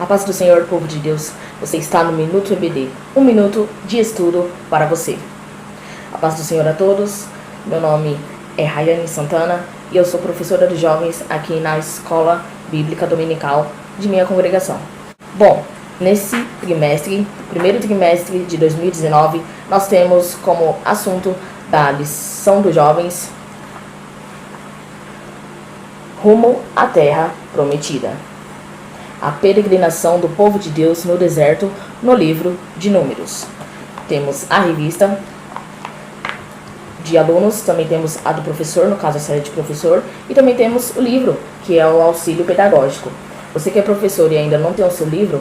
A paz do Senhor, povo de Deus. Você está no Minuto EBD, um minuto de estudo para você. A paz do Senhor a todos. Meu nome é Rayane Santana e eu sou professora de jovens aqui na Escola Bíblica Dominical de minha congregação. Bom, nesse trimestre, primeiro trimestre de 2019, nós temos como assunto da lição dos jovens Rumo à Terra Prometida. A peregrinação do povo de Deus no deserto, no livro de Números. Temos a revista de alunos, também temos a do professor, no caso a série de professor, e também temos o livro, que é o auxílio pedagógico. Você que é professor e ainda não tem o seu livro,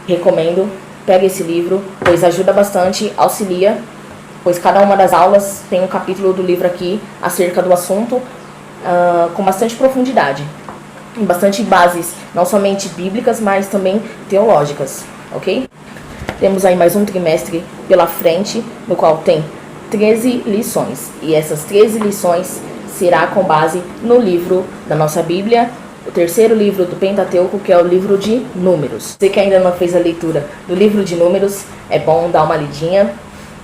recomendo, pegue esse livro, pois ajuda bastante, auxilia, pois cada uma das aulas tem um capítulo do livro aqui acerca do assunto, com bastante profundidade. Bastante bases, não somente bíblicas, mas também teológicas, ok? Temos aí mais um trimestre pela frente, no qual tem 13 lições. E essas 13 lições será com base no livro da nossa Bíblia, o terceiro livro do Pentateuco, que é o livro de Números. Você que ainda não fez a leitura do livro de Números, é bom dar uma lidinha,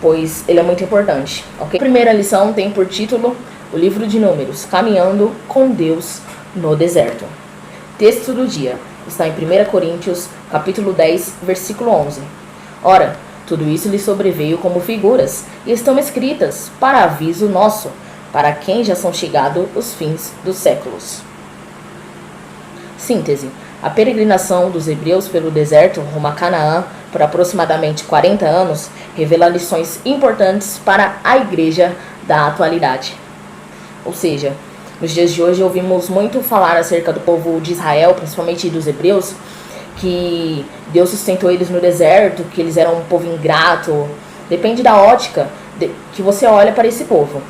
pois ele é muito importante, ok? A primeira lição tem por título o livro de Números, Caminhando com Deus no Deserto. Texto do dia está em 1 Coríntios, capítulo 10, versículo 11. Ora, tudo isso lhe sobreveio como figuras, e estão escritas para aviso nosso, para quem já são chegados os fins dos séculos. Síntese. A peregrinação dos hebreus pelo deserto rumo a Canaã por aproximadamente 40 anos revela lições importantes para a igreja da atualidade. Ou seja, nos dias de hoje ouvimos muito falar acerca do povo de Israel, principalmente dos hebreus, que Deus sustentou eles no deserto, que eles eram um povo ingrato. Depende da ótica que você olha para esse povo.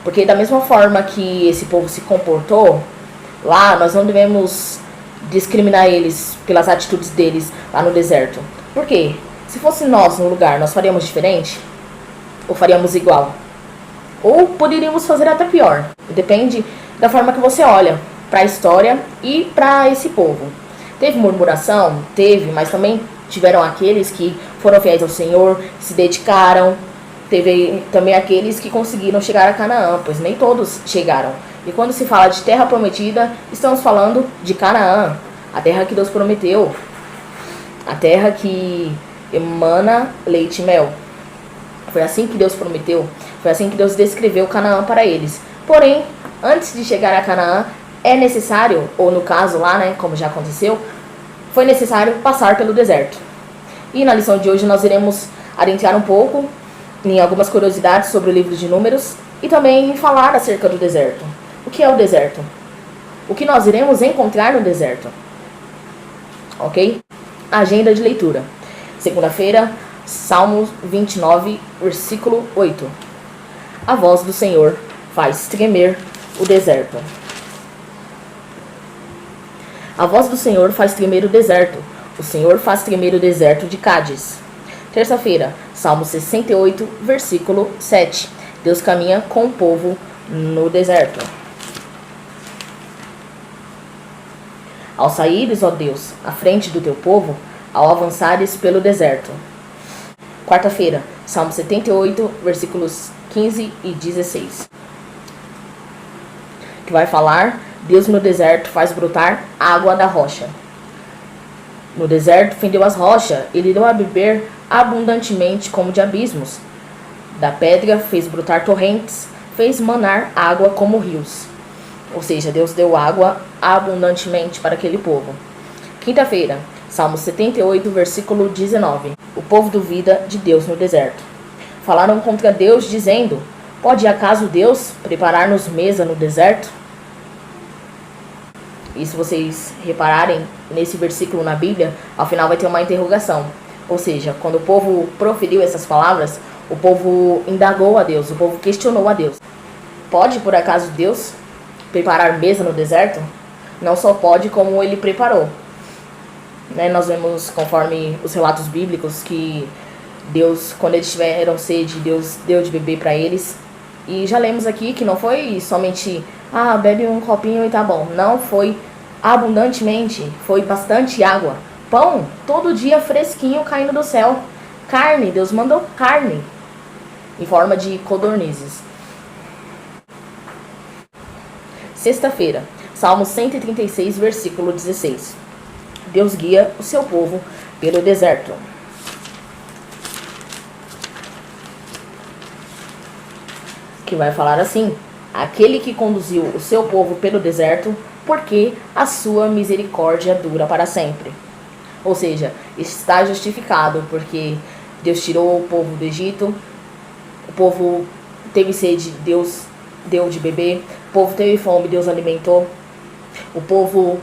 Porque da mesma forma que esse povo se comportou lá, nós não devemos discriminar eles pelas atitudes deles lá no deserto. Por quê? Se fosse nós no lugar, nós faríamos diferente? Ou faríamos igual? Ou poderíamos fazer até pior? Depende da forma que você olha para a história e para esse povo. Teve murmuração? Teve, mas também tiveram aqueles que foram fiéis ao Senhor, se dedicaram. Teve também aqueles que conseguiram chegar a Canaã, pois nem todos chegaram. E quando se fala de terra prometida, estamos falando de Canaã, a terra que Deus prometeu, a terra que emana leite e mel. Foi assim que Deus prometeu, foi assim que Deus descreveu Canaã para eles. Porém, antes de chegar a Canaã, é necessário, ou no caso lá, né, como já aconteceu, foi necessário passar pelo deserto. E na lição de hoje nós iremos adentrar um pouco em algumas curiosidades sobre o livro de Números e também falar acerca do deserto. O que é o deserto? O que nós iremos encontrar no deserto? Ok? Agenda de leitura. Segunda-feira, Salmos 29, versículo 8. A voz do Senhor faz tremer o deserto. A voz do Senhor faz tremer o deserto. O Senhor faz tremer o deserto de Cádiz. Terça-feira, Salmo 68, versículo 7. Deus caminha com o povo no deserto. Ao saíres, ó Deus, à frente do teu povo, ao avançares pelo deserto. Quarta-feira, Salmo 78, versículos 15 e 16. Que vai falar: Deus no deserto faz brotar água da rocha. No deserto fendeu as rochas, ele deu a beber abundantemente como de abismos. Da pedra fez brotar torrentes, fez manar água como rios. Ou seja, Deus deu água abundantemente para aquele povo. Quinta-feira, Salmo 78, versículo 19. O povo duvida de Deus no deserto. Falaram contra Deus, dizendo: pode acaso Deus preparar-nos mesa no deserto? E se vocês repararem nesse versículo na Bíblia, ao final vai ter uma interrogação. Ou seja, quando o povo proferiu essas palavras, o povo indagou a Deus, o povo questionou a Deus. Pode por acaso Deus preparar mesa no deserto? Não só pode, como ele preparou. Nós vemos, conforme os relatos bíblicos, que Deus, quando eles tiveram sede, Deus deu de beber para eles. E já lemos aqui que não foi somente, bebe um copinho e tá bom. Não, foi abundantemente, foi bastante água. Pão todo dia fresquinho caindo do céu. Carne, Deus mandou carne em forma de codornizes. Sexta-feira, Salmo 136, versículo 16. Deus guia o seu povo pelo deserto. Que vai falar assim: aquele que conduziu o seu povo pelo deserto, porque a sua misericórdia dura para sempre. Ou seja, está justificado, porque Deus tirou o povo do Egito, o povo teve sede, Deus deu de beber, o povo teve fome, Deus alimentou, o povo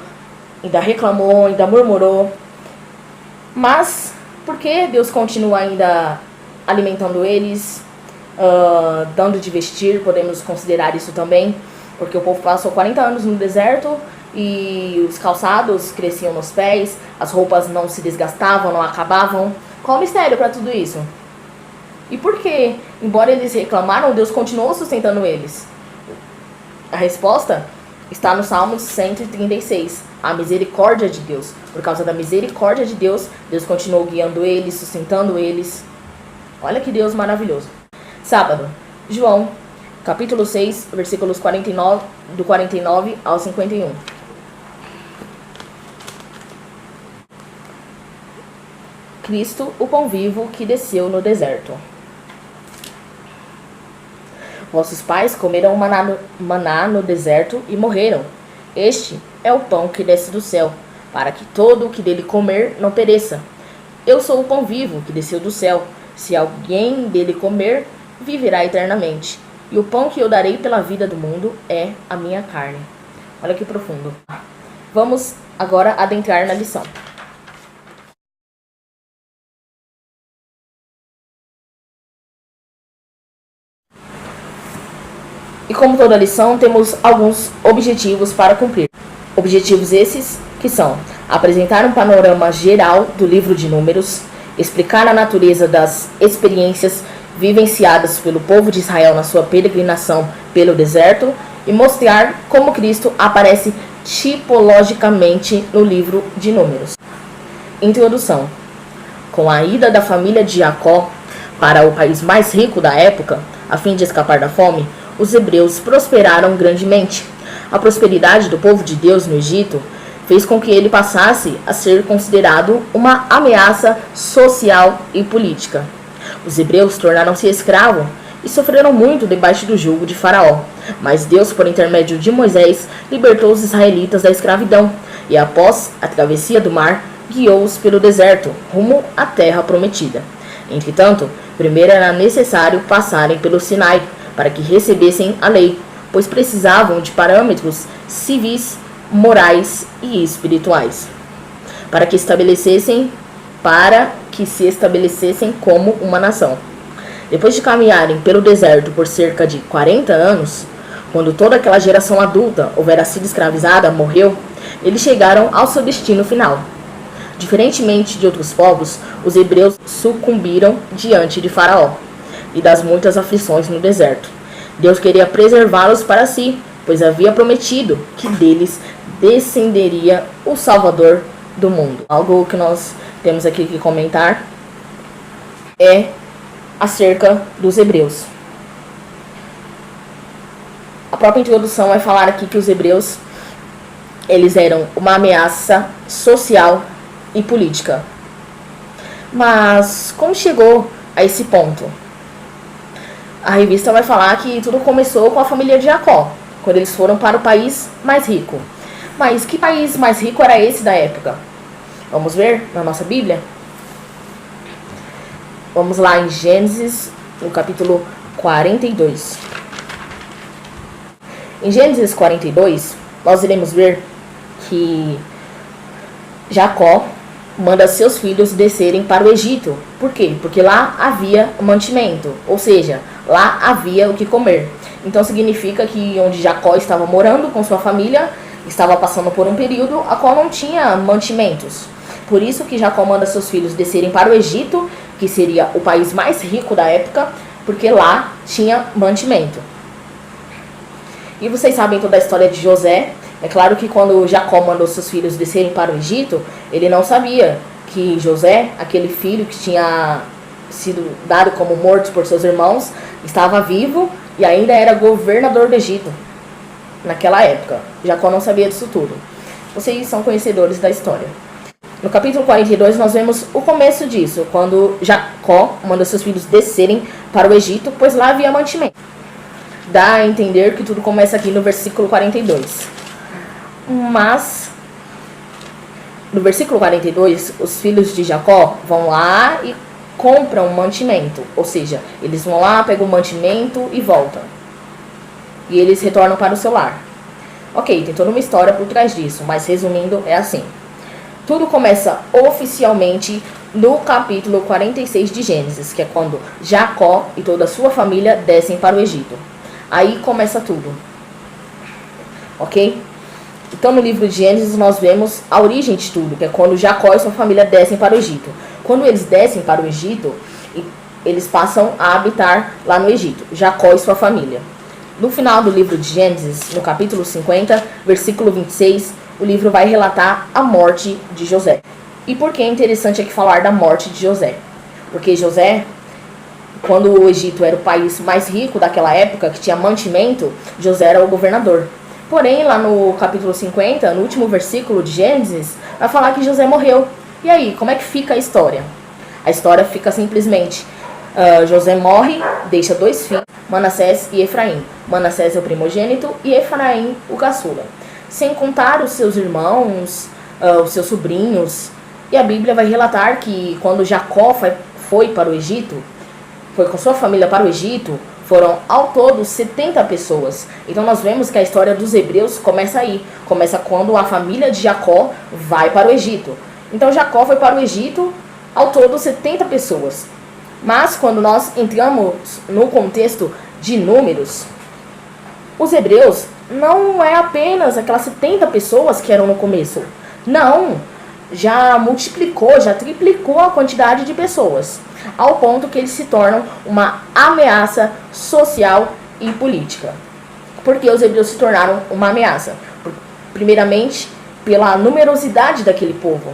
ainda reclamou, ainda murmurou, mas por que Deus continua ainda alimentando eles, dando de vestir? Podemos considerar isso também, porque o povo passou 40 anos no deserto e os calçados cresciam nos pés, as roupas não se desgastavam, não acabavam. Qual o mistério para tudo isso? E por que, embora eles reclamaram, Deus continuou sustentando eles? A resposta está no Salmo 136, a misericórdia de Deus. Por causa da misericórdia de Deus, Deus continuou guiando eles, sustentando eles. Olha que Deus maravilhoso. Sábado, João, capítulo 6, versículos 49, do 49 ao 51. Cristo, o pão vivo que desceu no deserto. Vossos pais comeram maná no deserto e morreram. Este é o pão que desce do céu, para que todo o que dele comer não pereça. Eu sou o pão vivo que desceu do céu. Se alguém dele comer, viverá eternamente. E o pão que eu darei pela vida do mundo é a minha carne. Olha que profundo. Vamos agora adentrar na lição. E como toda lição, temos alguns objetivos para cumprir. Objetivos esses que são: apresentar um panorama geral do livro de Números, explicar a natureza das experiências vivenciadas pelo povo de Israel na sua peregrinação pelo deserto e mostrar como Cristo aparece tipologicamente no livro de Números. Introdução. Com a ida da família de Jacó para o país mais rico da época, a fim de escapar da fome, os hebreus prosperaram grandemente. A prosperidade do povo de Deus no Egito fez com que ele passasse a ser considerado uma ameaça social e política. Os hebreus tornaram-se escravos e sofreram muito debaixo do jugo de Faraó. Mas Deus, por intermédio de Moisés, libertou os israelitas da escravidão e, após a travessia do mar, guiou-os pelo deserto, rumo à terra prometida. Entretanto, primeiro era necessário passarem pelo Sinai, para que recebessem a lei, pois precisavam de parâmetros civis, morais e espirituais, para que se estabelecessem como uma nação. Depois de caminharem pelo deserto por cerca de 40 anos, quando toda aquela geração adulta houvera sido escravizada, morreu, eles chegaram ao seu destino final. Diferentemente de outros povos, os hebreus sucumbiram diante de Faraó e das muitas aflições no deserto. Deus queria preservá-los para si, pois havia prometido que deles descenderia o Salvador do mundo. Algo que nós temos aqui que comentar é acerca dos hebreus. A própria introdução vai falar aqui que os hebreus, eles eram uma ameaça social e política. Mas como chegou a esse ponto? A revista vai falar que tudo começou com a família de Jacó, quando eles foram para o país mais rico. Mas que país mais rico era esse da época? Vamos ver na nossa Bíblia? Vamos lá em Gênesis, no capítulo 42. Em Gênesis 42, nós iremos ver que Jacó manda seus filhos descerem para o Egito. Por quê? Porque lá havia mantimento, ou seja, lá havia o que comer. Então significa que onde Jacó estava morando com sua família, estava passando por um período a qual não tinha mantimentos. Por isso que Jacó manda seus filhos descerem para o Egito, que seria o país mais rico da época, porque lá tinha mantimento. E vocês sabem toda a história de José, É claro que quando Jacó mandou seus filhos descerem para o Egito, ele não sabia que José, aquele filho que tinha sido dado como morto por seus irmãos, estava vivo e ainda era governador do Egito naquela época. Jacó não sabia disso tudo. Vocês são conhecedores da história. No capítulo 42 nós vemos o começo disso, quando Jacó manda seus filhos descerem para o Egito, pois lá havia mantimento. Dá a entender que tudo começa aqui no versículo 42. Mas, no versículo 42, os filhos de Jacó vão lá e compram mantimento. Ou seja, eles vão lá, pegam o mantimento e voltam. E eles retornam para o seu lar. Ok, tem toda uma história por trás disso, mas resumindo, é assim. Tudo começa oficialmente no capítulo 46 de Gênesis, que é quando Jacó e toda a sua família descem para o Egito. Aí começa tudo. Ok? Então no livro de Gênesis nós vemos a origem de tudo, que é quando Jacó e sua família descem para o Egito. Quando eles descem para o Egito, eles passam a habitar lá no Egito, Jacó e sua família. No final do livro de Gênesis, no capítulo 50, versículo 26, o livro vai relatar a morte de José. E por que é interessante aqui falar da morte de José? Porque José, quando o Egito era o país mais rico daquela época, que tinha mantimento, José era o governador. Porém, lá no capítulo 50, no último versículo de Gênesis, vai falar que José morreu. E aí, como é que fica a história? A história fica simplesmente, José morre, deixa 2 filhos, Manassés e Efraim. Manassés é o primogênito e Efraim o caçula. Sem contar os seus irmãos, os seus sobrinhos. E a Bíblia vai relatar que quando Jacó foi para o Egito, foi com sua família para o Egito, foram ao todo 70 pessoas. Então nós vemos que a história dos hebreus começa aí. Começa quando a família de Jacó vai para o Egito. Então Jacó foi para o Egito, ao todo 70 pessoas. Mas quando nós entramos no contexto de números, os hebreus não é apenas aquelas 70 pessoas que eram no começo. Não, já multiplicou, já triplicou a quantidade de pessoas, ao ponto que eles se tornam uma ameaça social e política. Porque os hebreus se tornaram uma ameaça? Primeiramente, pela numerosidade daquele povo.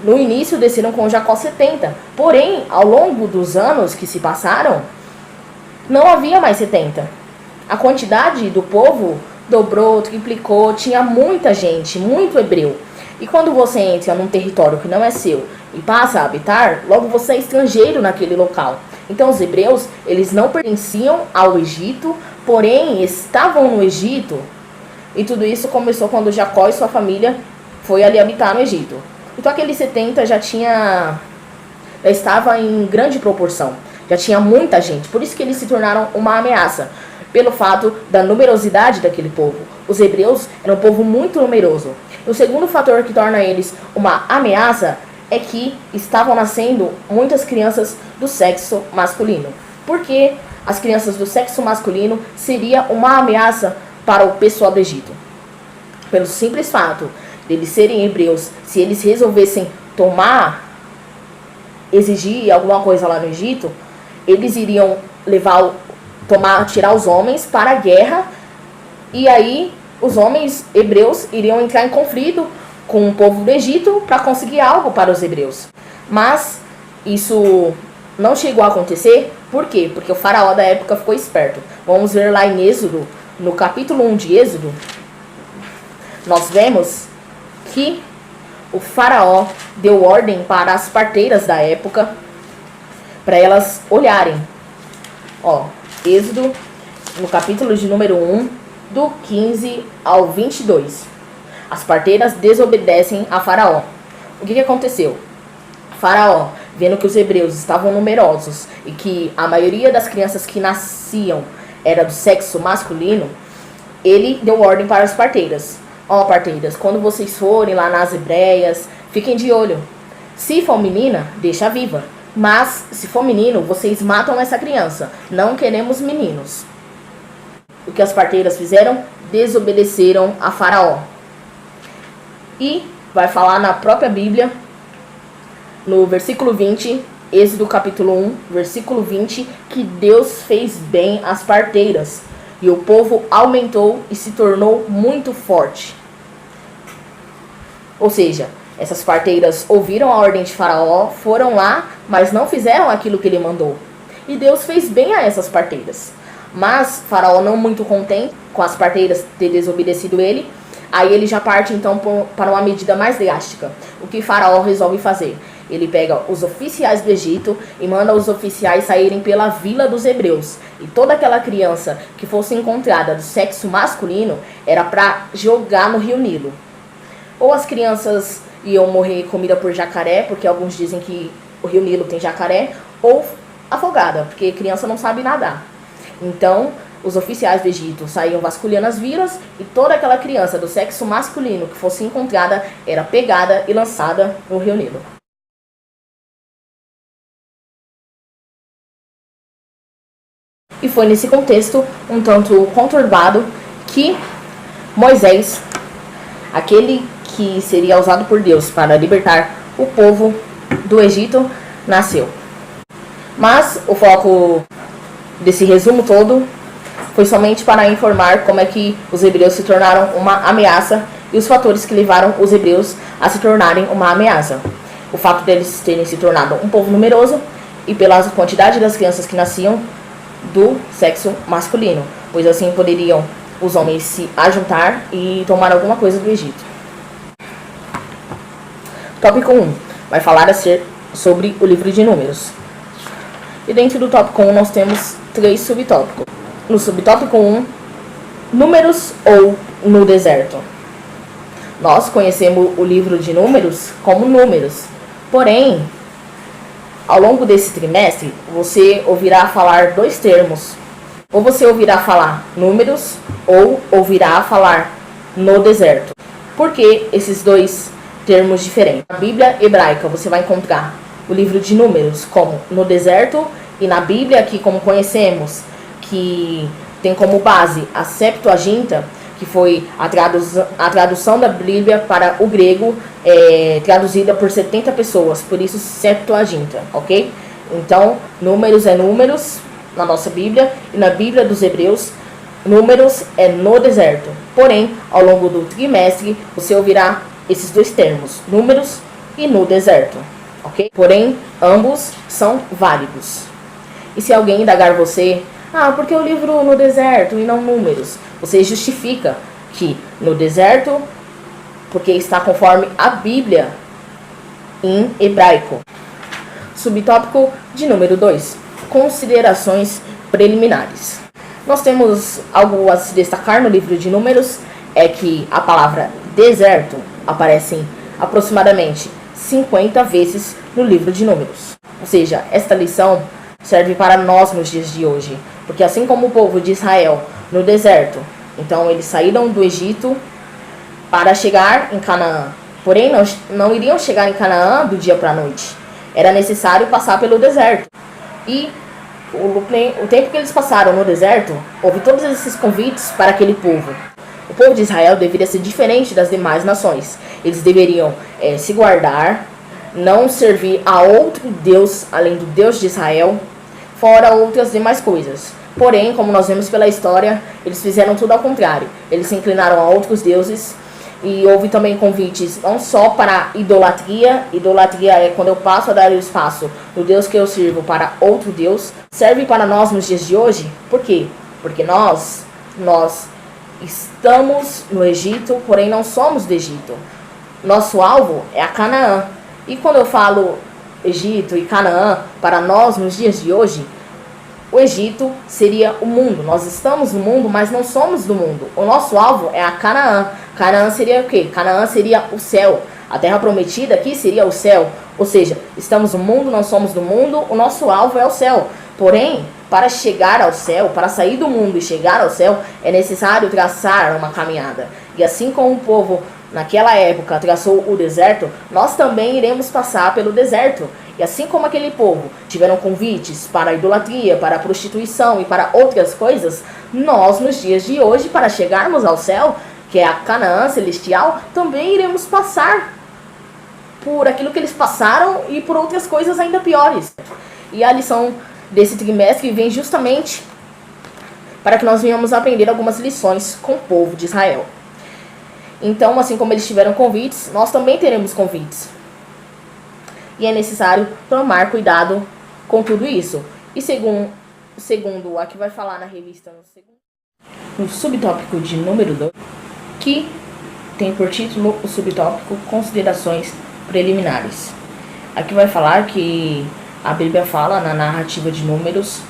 No início desceram com Jacó 70, porém, ao longo dos anos que se passaram, não havia mais 70. A quantidade do povo dobrou, triplicou, tinha muita gente, muito hebreu. E quando você entra num território que não é seu e passa a habitar, logo você é estrangeiro naquele local. Então os hebreus, eles não pertenciam ao Egito, porém estavam no Egito. E tudo isso começou quando Jacó e sua família foi ali habitar no Egito. Então aqueles 70 já estava em grande proporção. Já tinha muita gente, por isso que eles se tornaram uma ameaça. Pelo fato da numerosidade daquele povo. Os hebreus eram um povo muito numeroso. O segundo fator que torna eles uma ameaça é que estavam nascendo muitas crianças do sexo masculino. Porque as crianças do sexo masculino seria uma ameaça para o pessoal do Egito. Pelo simples fato de eles serem hebreus, se eles resolvessem exigir alguma coisa lá no Egito, eles iriam tirar os homens para a guerra, e aí os homens hebreus iriam entrar em conflito com o povo do Egito para conseguir algo para os hebreus. Mas isso não chegou a acontecer. Por quê? Porque o faraó da época ficou esperto. Vamos ver lá em Êxodo, no capítulo 1 de Êxodo, nós vemos que o faraó deu ordem para as parteiras da época, para elas olharem. Êxodo, no capítulo de número 1, do 15 ao 22. As parteiras desobedecem a Faraó. O que aconteceu? Faraó, vendo que os hebreus estavam numerosos e que a maioria das crianças que nasciam era do sexo masculino, ele deu ordem para as parteiras. Parteiras, quando vocês forem lá nas hebreias, fiquem de olho. Se for menina, deixa viva. Mas, se for menino, vocês matam essa criança. Não queremos meninos. O que as parteiras fizeram? Desobedeceram a Faraó. E vai falar na própria Bíblia, no versículo 20, Êxodo capítulo 1, versículo 20, que Deus fez bem às parteiras. E o povo aumentou e se tornou muito forte. Ou seja, essas parteiras ouviram a ordem de Faraó, foram lá, mas não fizeram aquilo que ele mandou. E Deus fez bem a essas parteiras. Mas Faraó, não muito contente com as parteiras ter desobedecido ele, aí ele já parte então para uma medida mais drástica. O que Faraó resolve fazer? Ele pega os oficiais do Egito e manda os oficiais saírem pela vila dos hebreus. E toda aquela criança que fosse encontrada do sexo masculino era para jogar no rio Nilo. Ou as crianças iam morrer comida por jacaré, porque alguns dizem que o rio Nilo tem jacaré, ou afogada, porque criança não sabe nadar. Então, os oficiais do Egito saíam vasculhando as vilas e toda aquela criança do sexo masculino que fosse encontrada era pegada e lançada no rio Nilo. E foi nesse contexto um tanto conturbado que Moisés, aquele que seria usado por Deus para libertar o povo do Egito, nasceu. Mas o foco desse resumo todo foi somente para informar como é que os hebreus se tornaram uma ameaça e os fatores que levaram os hebreus a se tornarem uma ameaça. O fato deles terem se tornado um povo numeroso e pela quantidade das crianças que nasciam do sexo masculino, pois assim poderiam os homens se ajuntar e tomar alguma coisa do Egito. Tópico 1 vai falar sobre o livro de Números. E dentro do tópico 1 nós temos 3 subtópicos. No subtópico 1, Números ou no deserto. Nós conhecemos o livro de Números como Números, porém, ao longo desse trimestre, você ouvirá falar 2 termos. Ou você ouvirá falar números, ou ouvirá falar no deserto. Por que esses 2 termos diferentes? Na Bíblia hebraica, você vai encontrar o livro de Números como no deserto, e na Bíblia, que como conhecemos, que tem como base a Septuaginta, que foi a tradução da Bíblia para o grego, traduzida por 70 pessoas, por isso Septuaginta, ok? Então, números é números na nossa Bíblia, e na Bíblia dos Hebreus, números é no deserto. Porém, ao longo do trimestre, você ouvirá esses 2 termos, números e no deserto, ok? Porém, ambos são válidos. E se alguém indagar você, por que o livro no deserto e não números? Você justifica que no deserto, porque está conforme a Bíblia em hebraico. Subtópico de número 2. Considerações preliminares. Nós temos algo a se destacar no livro de Números, é que a palavra deserto aparece aproximadamente 50 vezes no livro de Números. Ou seja, esta lição serve para nós nos dias de hoje, porque assim como o povo de Israel no deserto, então eles saíram do Egito para chegar em Canaã, porém não iriam chegar em Canaã do dia para a noite, era necessário passar pelo deserto. E o tempo que eles passaram no deserto, houve todos esses convites para aquele povo. O povo de Israel deveria ser diferente das demais nações. Eles deveriam se guardar, não servir a outro Deus além do Deus de Israel, fora outras demais coisas. Porém, como nós vemos pela história, eles fizeram tudo ao contrário. Eles se inclinaram a outros deuses. E houve também convites não só para idolatria. Idolatria é quando eu passo a dar o espaço do Deus que eu sirvo para outro Deus. Serve para nós nos dias de hoje. Por quê? Porque nós estamos no Egito, porém não somos do Egito. Nosso alvo é a Canaã. E quando eu falo Egito e Canaã, para nós nos dias de hoje, o Egito seria o mundo. Nós estamos no mundo, mas não somos do mundo. O nosso alvo é a Canaã. Canaã seria o quê? Canaã seria o céu. A terra prometida aqui seria o céu. Ou seja, estamos no mundo, não somos do mundo, o nosso alvo é o céu. Porém, para chegar ao céu, para sair do mundo e chegar ao céu, é necessário traçar uma caminhada. E assim como o povo naquela época traçou o deserto, nós também iremos passar pelo deserto. E assim como aquele povo tiveram convites para a idolatria, para a prostituição e para outras coisas, nós nos dias de hoje, para chegarmos ao céu, que é a Canaã celestial, também iremos passar por aquilo que eles passaram e por outras coisas ainda piores. E a lição desse trimestre vem justamente para que nós venhamos aprender algumas lições com o povo de Israel. Então, assim como eles tiveram convites, nós também teremos convites. E é necessário tomar cuidado com tudo isso. E segundo a que vai falar na revista no subtópico de número 2, que tem por título o subtópico Considerações Preliminares. Aqui vai falar que a Bíblia fala na narrativa de Números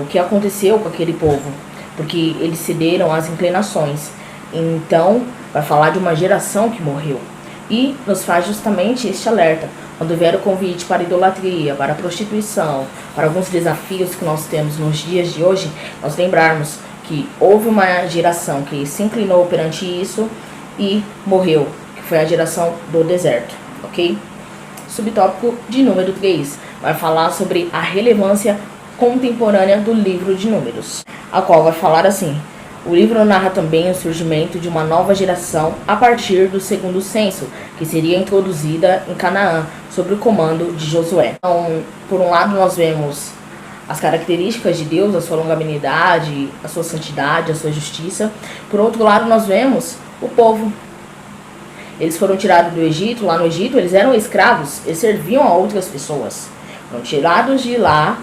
o que aconteceu com aquele povo, porque eles cederam às inclinações. Então, vai falar de uma geração que morreu. E nos faz justamente este alerta. Quando vier o convite para a idolatria, para a prostituição, para alguns desafios que nós temos nos dias de hoje, nós lembrarmos que houve uma geração que se inclinou perante isso e morreu, que foi a geração do deserto, ok? Subtópico de número 3 vai falar sobre a relevância contemporânea do livro de Números, a qual vai falar assim: o livro narra também o surgimento de uma nova geração a partir do segundo censo, que seria introduzida em Canaã, sob o comando de Josué. Então, por um lado, nós vemos as características de Deus, a sua longanimidade, a sua santidade, a sua justiça. Por outro lado, nós vemos o povo. Eles foram tirados do Egito. Lá no Egito, eles eram escravos, eles serviam a outras pessoas. Foram tirados de lá,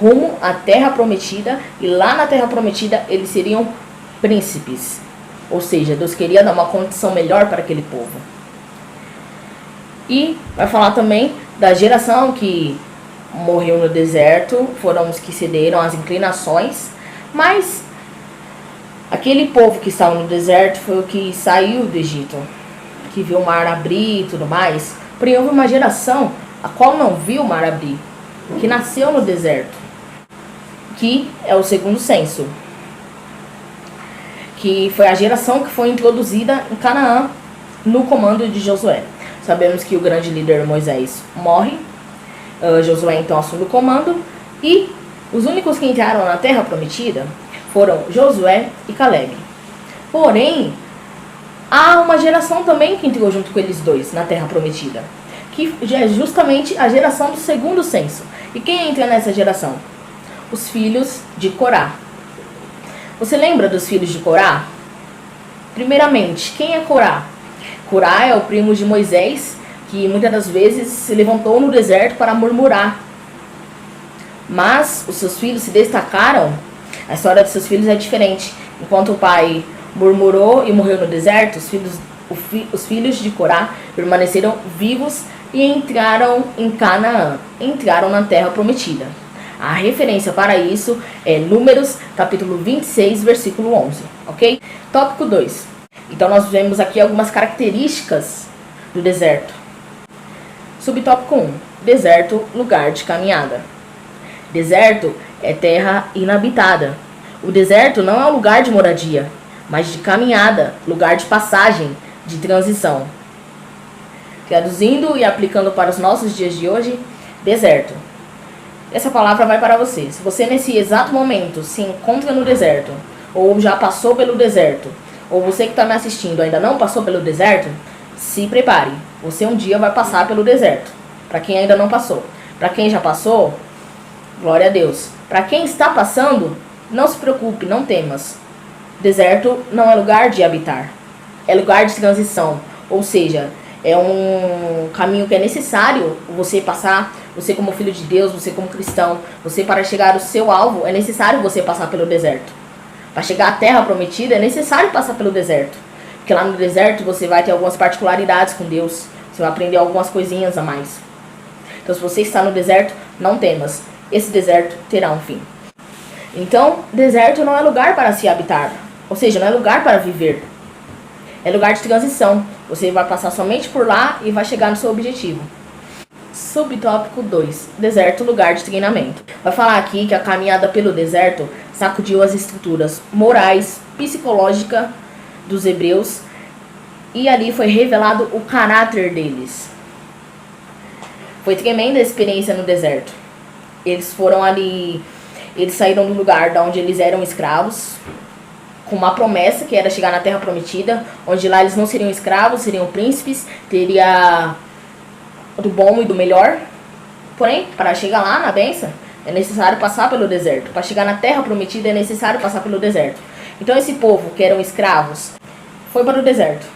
rumo à terra prometida, e lá na terra prometida eles seriam príncipes. Ou seja, Deus queria dar uma condição melhor para aquele povo. E vai falar também da geração que morreu no deserto, foram os que cederam às inclinações, mas aquele povo que estava no deserto foi o que saiu do Egito, que viu o mar abrir e tudo mais. Porém, houve uma geração a qual não viu o mar abrir, que nasceu no deserto, que é o segundo censo, que foi a geração que foi introduzida em Canaã no comando de Josué. Sabemos que o grande líder Moisés morre, Josué então assume o comando, e os únicos que entraram na terra prometida foram Josué e Caleb. Porém, há uma geração também que entrou junto com eles dois na terra prometida, que é justamente a geração do segundo censo. E quem entra nessa geração? Os filhos de Corá. Você lembra dos filhos de Corá? Primeiramente, quem é Corá? Corá é o primo de Moisés, que muitas das vezes se levantou no deserto para murmurar. Mas os seus filhos se destacaram. A história dos seus filhos é diferente. Enquanto o pai murmurou e morreu no deserto, os filhos de Corá permaneceram vivos e entraram em Canaã, entraram na terra prometida. A referência para isso é Números, capítulo 26, versículo 11, ok? Tópico 2. Então nós vemos aqui algumas características do deserto. Subtópico 1. Deserto, lugar de caminhada. Deserto é terra inabitada. O deserto não é um lugar de moradia, mas de caminhada, lugar de passagem, de transição. Traduzindo e aplicando para os nossos dias de hoje, deserto. Essa palavra vai para você. Se você nesse exato momento se encontra no deserto, ou já passou pelo deserto, ou você que está me assistindo ainda não passou pelo deserto, se prepare. Você um dia vai passar pelo deserto. Para quem ainda não passou. Para quem já passou, glória a Deus. Para quem está passando, não se preocupe, não temas. Deserto não é lugar de habitar. É lugar de transição. Ou seja, é um caminho que é necessário você passar. Você como filho de Deus, você como cristão, você para chegar ao seu alvo, é necessário você passar pelo deserto. Para chegar à terra prometida, é necessário passar pelo deserto. Porque lá no deserto você vai ter algumas particularidades com Deus. Você vai aprender algumas coisinhas a mais. Então, se você está no deserto, não temas. Esse deserto terá um fim. Então, deserto não é lugar para se habitar. Ou seja, não é lugar para viver. É lugar de transição. Você vai passar somente por lá e vai chegar no seu objetivo. Subtópico 2. Deserto, lugar de treinamento. Vai falar aqui que a caminhada pelo deserto sacudiu as estruturas morais, psicológicas dos hebreus, e ali foi revelado o caráter deles. Foi tremenda a experiência no deserto. Eles foram ali, eles saíram do lugar de onde eles eram escravos, com uma promessa que era chegar na terra prometida, onde lá eles não seriam escravos, seriam príncipes, teria do bom e do melhor. Porém, para chegar lá na bênção, é necessário passar pelo deserto. Para chegar na terra prometida, é necessário passar pelo deserto. Então esse povo que eram escravos foi para o deserto.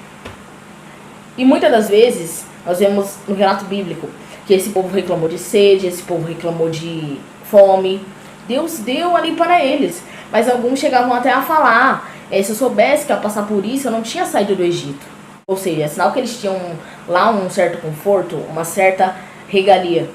E muitas das vezes nós vemos no relato bíblico que esse povo reclamou de sede, esse povo reclamou de fome. Deus deu ali para eles, mas alguns chegavam até a falar: se eu soubesse que ia passar por isso, eu não tinha saído do Egito. Ou seja, é sinal que eles tinham lá um certo conforto, uma certa regalia.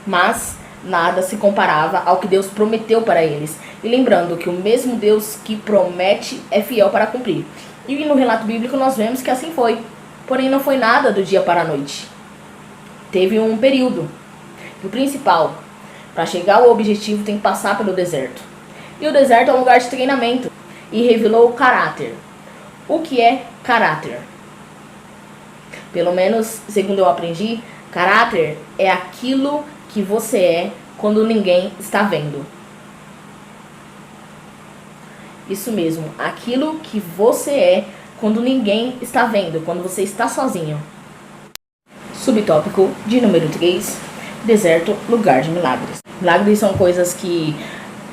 Mas nada se comparava ao que Deus prometeu para eles. E lembrando que o mesmo Deus que promete é fiel para cumprir. E no relato bíblico nós vemos que assim foi. Porém não foi nada do dia para a noite. Teve um período. E o principal, para chegar ao objetivo tem que passar pelo deserto. E o deserto é um lugar de treinamento. E revelou o caráter. O que é caráter? Pelo menos, segundo eu aprendi, caráter é aquilo que você é quando ninguém está vendo. Isso mesmo, aquilo que você é quando ninguém está vendo, quando você está sozinho. Subtópico de número 3, deserto, lugar de milagres. Milagres são coisas que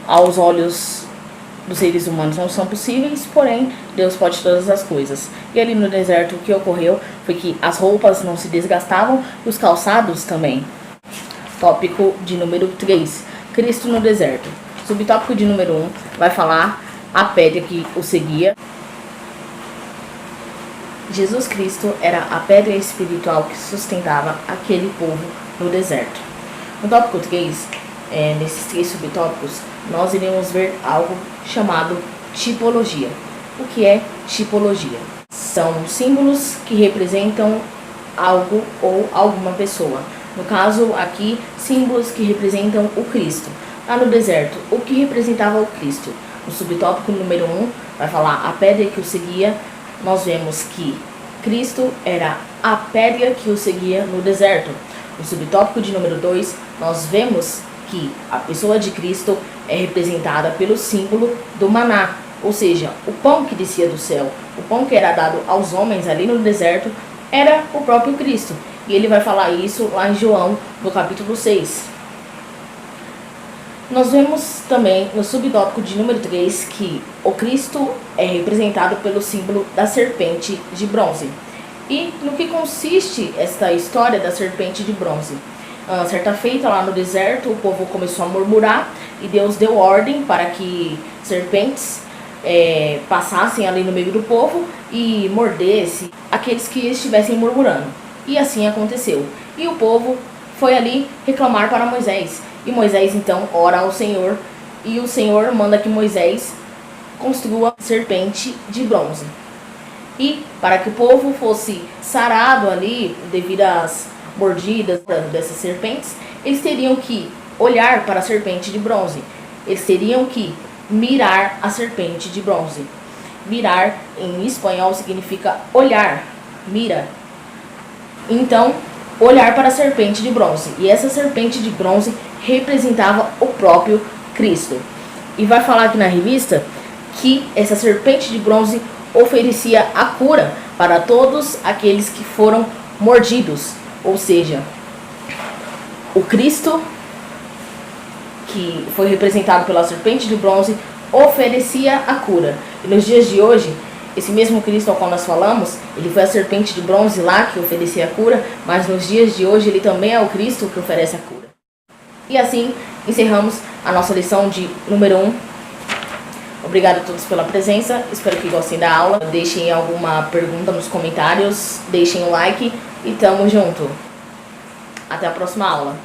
aos olhos dos seres humanos não são possíveis, porém Deus pode todas as coisas. E ali no deserto o que ocorreu foi que as roupas não se desgastavam e os calçados também. Tópico de número 3, Cristo no deserto. Subtópico de número 1 vai falar a pedra que o seguia. Jesus Cristo era a pedra espiritual que sustentava aquele povo no deserto. No tópico 3, nesses 3 subtópicos, nós iremos ver algo chamado tipologia. O que é tipologia? São símbolos que representam algo ou alguma pessoa. No caso aqui, símbolos que representam o Cristo. Lá no deserto, o que representava o Cristo? No subtópico número 1, vai falar a pedra que o seguia. Nós vemos que Cristo era a pedra que o seguia no deserto. No subtópico de número 2, nós vemos que a pessoa de Cristo é representada pelo símbolo do maná, ou seja, o pão que descia do céu, o pão que era dado aos homens ali no deserto, era o próprio Cristo. E ele vai falar isso lá em João, no capítulo 6. Nós vemos também no subtópico de número 3 que o Cristo é representado pelo símbolo da serpente de bronze. E no que consiste esta história da serpente de bronze? Certa feita lá no deserto, o povo começou a murmurar e Deus deu ordem para que serpentes passassem ali no meio do povo e mordesse aqueles que estivessem murmurando. E assim aconteceu. E o povo foi ali reclamar para Moisés. E Moisés então ora ao Senhor e o Senhor manda que Moisés construa serpente de bronze. E para que o povo fosse sarado ali devido às mordidas dessas serpentes, eles teriam que olhar para a serpente de bronze. Eles teriam que mirar a serpente de bronze. Mirar em espanhol significa olhar, mira. Então, olhar para a serpente de bronze. E essa serpente de bronze representava o próprio Cristo. E vai falar aqui na revista que essa serpente de bronze oferecia a cura para todos aqueles que foram mordidos. Ou seja, o Cristo, que foi representado pela serpente de bronze, oferecia a cura. E nos dias de hoje, esse mesmo Cristo ao qual nós falamos, ele foi a serpente de bronze lá que oferecia a cura, mas nos dias de hoje ele também é o Cristo que oferece a cura. E assim encerramos a nossa lição de número 1. Obrigado a todos pela presença, espero que gostem da aula. Deixem alguma pergunta nos comentários, deixem o like e tamo junto. Até a próxima aula.